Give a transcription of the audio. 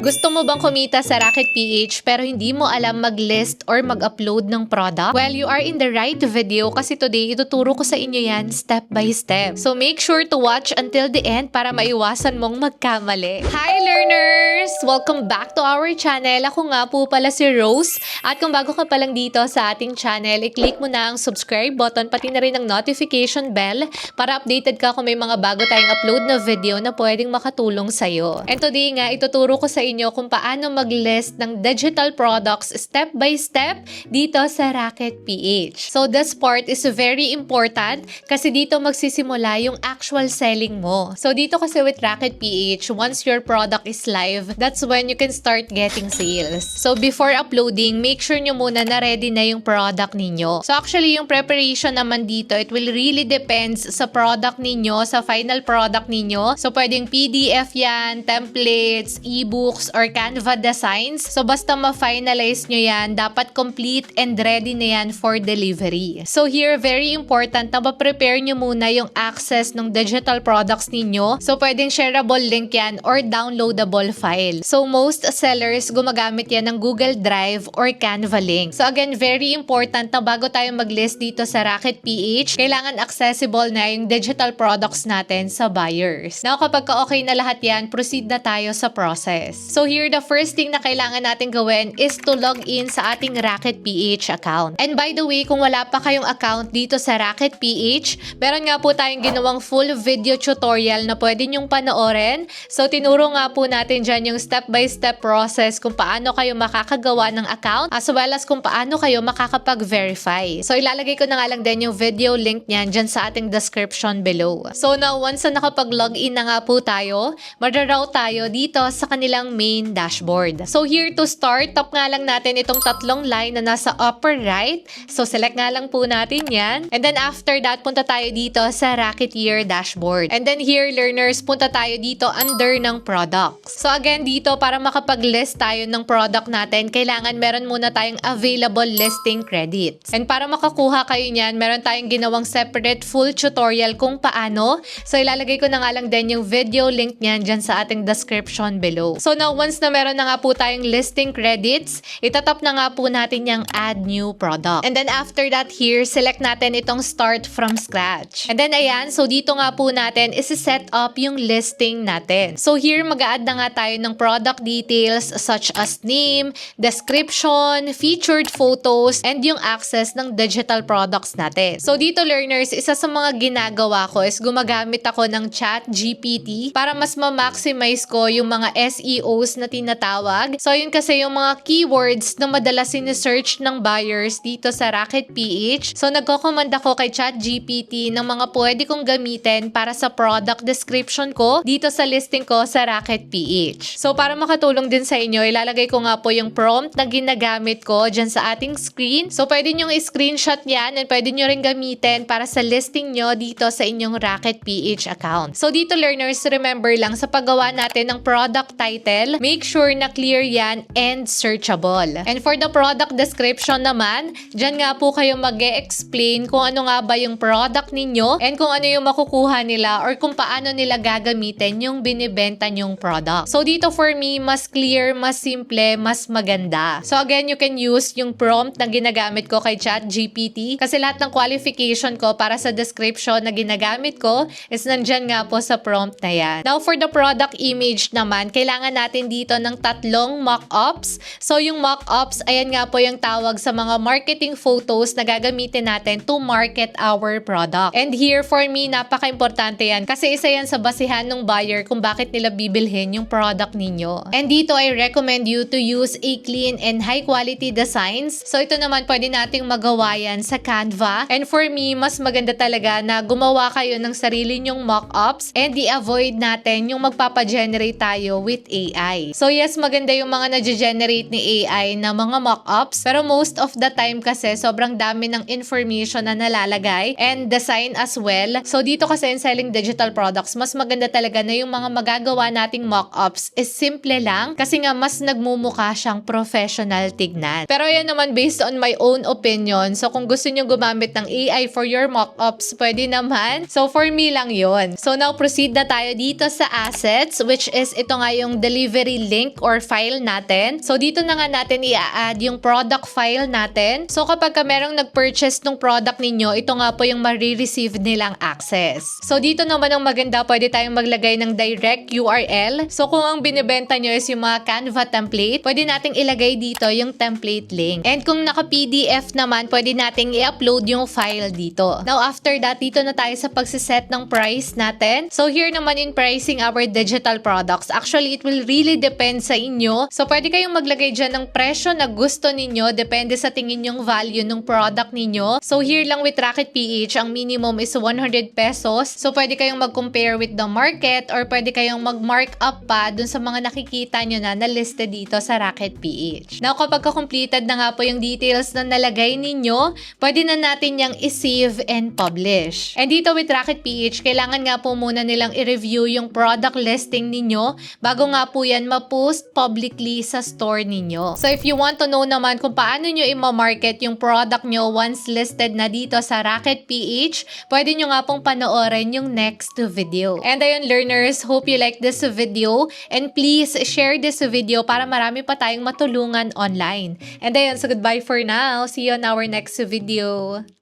Gusto mo bang kumita sa Rocket PH pero hindi mo alam mag-list or mag-upload ng product? Well, you are in the right video kasi today ituturo ko sa inyo yan step by step. So make sure to watch until the end para maiwasan mong magkamali. Hi learners! Welcome back to our channel. Ako nga po pala si Rose. At kung bago ka pa lang dito sa ating channel, i-click mo na ang subscribe button pati na rin ang notification bell para updated ka kung may mga bago tayong upload na video na pwedeng makatulong sa'yo. And today nga, ituturo ko sa inyo kung paano mag-list ng digital products step by step dito sa Rocket PH. So this part is very important kasi dito magsisimula yung actual selling mo. So dito kasi with Rocket PH, once your product is live, that's when you can start getting sales. So before uploading, make sure nyo muna na ready na yung product ninyo. So actually yung preparation naman dito, it will really depends sa product ninyo, sa final product ninyo. So pwedeng PDF yan, templates, ebooks, or Canva designs. So basta ma-finalize nyo yan, dapat complete and ready na yan for delivery. So here, very important na ma-prepare nyo muna yung access ng digital products ninyo. So pwedeng shareable link yan or downloadable file. So most sellers gumagamit yan ng Google Drive or Canva link. So again, very important na bago tayo mag-list dito sa Rocket PH, kailangan accessible na yung digital products natin sa buyers. Now kapag okay na lahat yan, proceed na tayo sa process. So here, the first thing na kailangan natin gawin is to log in sa ating Rocket PH account. And by the way, kung wala pa kayong account dito sa Rocket PH, meron nga po tayong ginawang full video tutorial na pwede nyong panoorin. So tinuro nga po natin dyan yung step-by-step process kung paano kayo makakagawa ng account as well as kung paano kayo makakapag-verify. So ilalagay ko na nga lang din yung video link niyan dyan sa ating description below. So now, once na nakapag-login na nga po tayo, madaraw tayo dito sa kanilang main dashboard. So here to start, tap nga lang natin itong tatlong line na nasa upper right. So select nga lang po natin yan. And then after that, punta tayo dito sa Rocketeer dashboard. And then here, learners, punta tayo dito under ng products. So again, dito para makapag-list tayo ng product natin, kailangan meron muna tayong available listing credits. And para makakuha kayo niyan, meron tayong ginawang separate full tutorial kung paano. So ilalagay ko na nga lang din yung video link niyan dyan sa ating description below. So now, once na meron na nga po tayong listing credits, itatap na nga po natin yung add new product. And then after that here, select natin itong start from scratch. And then ayan, so dito nga po natin isi-set up yung listing natin. So here, mag-a-add na nga tayo ng product details such as name, description, featured photos, and yung access ng digital products natin. So dito learners, isa sa mga ginagawa ko is gumagamit ako ng ChatGPT para mas ma-maximize ko yung mga SEOs na tinatawag. So yun kasi yung mga keywords na madalas sinesearch ng buyers dito sa Rocket PH. So nagko-command ako kay ChatGPT ng mga pwede kong gamitin para sa product description ko dito sa listing ko sa Rocket PH. So para makatulong din sa inyo, ilalagay ko nga po yung prompt na ginagamit ko dyan sa ating screen. So pwede nyong i-screenshot yan and pwede nyo rin gamitin para sa listing nyo dito sa inyong Rocket PH account. So dito learners, remember lang sa paggawa natin ng product title, make sure na clear yan and searchable. And for the product description naman, dyan nga po kayo mag-e-explain kung ano nga ba yung product ninyo and kung ano yung makukuha nila or kung paano nila gagamitin yung binibenta nyong product. So dito for me, mas clear, mas simple, mas maganda. So again, you can use yung prompt na ginagamit ko kay ChatGPT kasi lahat ng qualification ko para sa description na ginagamit ko is nandyan nga po sa prompt na yan. Now for the product image naman, kailangan natin dito ng tatlong mock-ups. So yung mock-ups, ayan nga po yung tawag sa mga marketing photos na gagamitin natin to market our product. And here for me, napaka-importante yan kasi isa yan sa basihan ng buyer kung bakit nila bibilhin yung product ninyo. And dito I recommend you to use a clean and high quality designs. So ito naman pwede nating magawa yan sa Canva. And for me, mas maganda talaga na gumawa kayo ng sarili nyong mock-ups and i-avoid natin yung magpapagenerate tayo with AI. So yes, maganda yung mga nage-generate ni AI na mga mock-ups pero most of the time kasi sobrang dami ng information na nalalagay and design as well. So dito kasi in selling digital products, mas maganda talaga na yung mga magagawa nating mock-ups is simple lang kasi nga mas nagmumukha siyang professional tignan. Pero yan naman based on my own opinion. So kung gusto nyo gumamit ng AI for your mock-ups, pwede naman. So for me lang yon. So now proceed na tayo dito sa assets, which is ito nga yung delivery delivery link or file natin. So dito na nga natin i-add yung product file natin. So kapag merong nag-purchase ng product ninyo, ito nga po yung marireceive nilang access. So dito naman ang maganda, pwede tayong maglagay ng direct URL. So kung ang binibenta nyo is yung mga Canva template, pwede nating ilagay dito yung template link. And kung naka-PDF naman, pwede nating i-upload yung file dito. Now after that, dito na tayo sa pagsiset ng price natin. So here naman in pricing our digital products, actually it will really depend sa inyo. So pwede kayong maglagay dyan ng presyo na gusto ninyo, depende sa tingin yung value ng product ninyo. So here lang with Rocket PH, ang minimum is 100 pesos. So pwede kayong mag-compare with the market or pwede kayong mag-mark up pa dun sa mga nakikita nyo na listed dito sa Rocket PH. Now kapag completed na nga po yung details na nalagay ninyo, pwede na natin yung i-save and publish. And dito with Rocket PH, kailangan nga po muna nilang i-review yung product listing ninyo bago nga po yan ma-post publicly sa store ninyo. So if you want to know naman kung paano nyo i-market yung product nyo once listed na dito sa Rocket PH, pwede nyo nga pong panoorin yung next video. And ayun learners, hope you like this video and please share this video para marami pa tayong matulungan online. And ayun, so goodbye for now. See you on our next video.